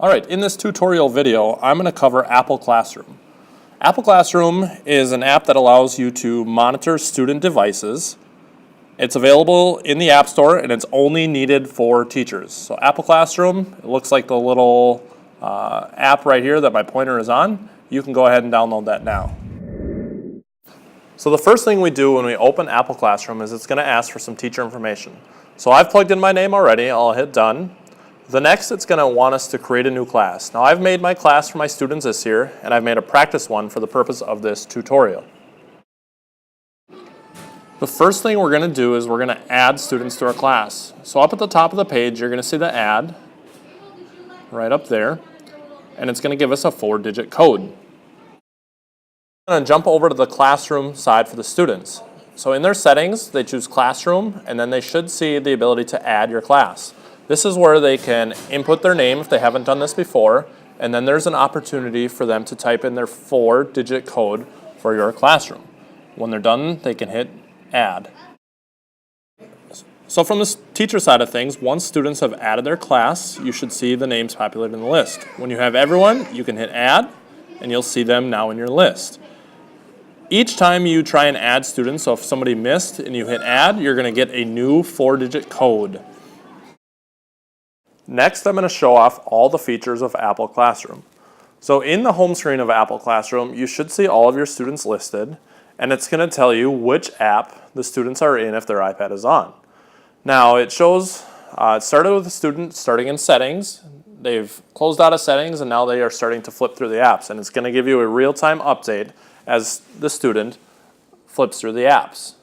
Alright, in this tutorial video, I'm going to cover Apple Classroom. Apple Classroom is an app that allows you to monitor student devices. It's available in the App Store and it's only needed for teachers. So Apple Classroom, it looks like the little app right here that my pointer is on. You can go ahead and download that now. So the first thing we do when we open Apple Classroom is it's going to ask for some teacher information. So I've plugged in my name already. I'll hit done. The next, it's going to want us to create a new class. Now I've made my class for my students this year, and I've made a practice one for the purpose of this tutorial. The first thing we're going to do is we're going to add students to our class. So up at the top of the page, you're going to see the add right up there, and it's going to give us a 4-digit code. I'm going to jump over to the classroom side for the students. So in their settings, they choose classroom, and then they should see the ability to add your class. This is where they can input their name if they haven't done this before, and then there's an opportunity for them to type in their 4-digit code for your classroom. When they're done, they can hit add. So from the teacher side of things, once students have added their class, you should see the names populated in the list. When you have everyone, you can hit add, and you'll see them now in your list. Each time you try and add students, so if somebody missed and you hit add, you're going to get a new 4-digit code. Next, I'm going to show off all the features of Apple Classroom. So in the home screen of Apple Classroom, you should see all of your students listed, and it's going to tell you which app the students are in if their iPad is on. Now it shows, it started with the student starting in settings. They've closed out of settings, and now they are starting to flip through the apps, and it's going to give you a real-time update as the student flips through the apps.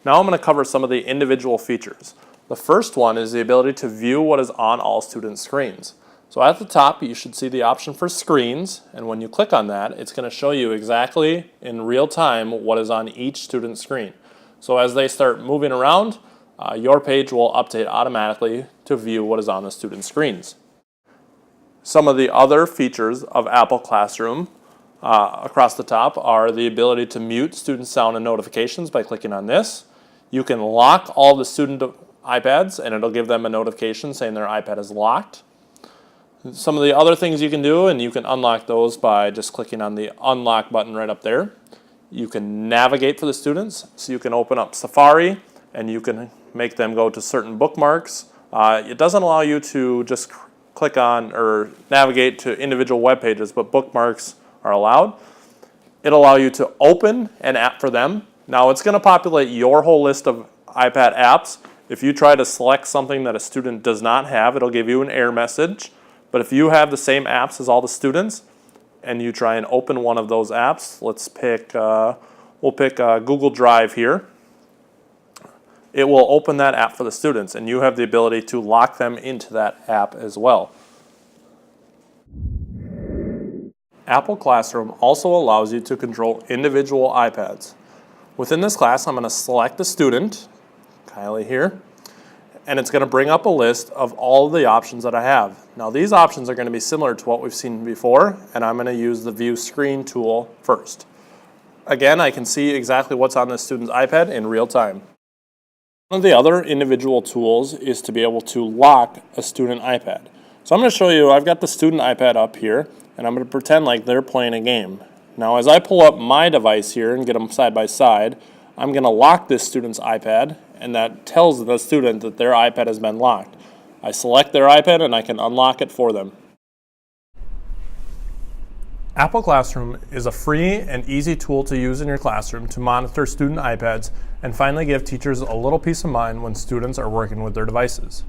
Now I'm going to cover some of the individual features. The first one is the ability to view what is on all student screens. So at the top, you should see the option for screens, and when you click on that, it's going to show you exactly in real time what is on each student screen. So as they start moving around, your page will update automatically to view what is on the student screens. Some of the other features of Apple Classroom across the top are the ability to mute student sound and notifications by clicking on this. You can lock all the student iPads, and it'll give them a notification saying their iPad is locked. Some of the other things you can do, and you can unlock those by just clicking on the unlock button right up there. You can navigate for the students, so you can open up Safari and you can make them go to certain bookmarks. It doesn't allow you to just click on or navigate to individual web pages, but bookmarks are allowed. It'll allow you to open an app for them. Now it's going to populate your whole list of iPad apps. If you try to select something that a student does not have, it'll give you an error message. But if you have the same apps as all the students and you try and open one of those apps, let's pick, we'll pick Google Drive here. It will open that app for the students, and you have the ability to lock them into that app as well. Apple Classroom also allows you to control individual iPads. Within this class, I'm going to select the student, Kylie here, and it's going to bring up a list of all of the options that I have. Now these options are going to be similar to what we've seen before, and I'm going to use the View Screen tool first. Again, I can see exactly what's on the student's iPad in real time. One of the other individual tools is to be able to lock a student iPad. So I'm going to show you, I've got the student iPad up here, and I'm going to pretend like they're playing a game. Now as I pull up my device here and get them side by side, I'm going to lock this student's iPad, and that tells the student that their iPad has been locked. I select their iPad and I can unlock it for them. Apple Classroom is a free and easy tool to use in your classroom to monitor student iPads and finally give teachers a little peace of mind when students are working with their devices.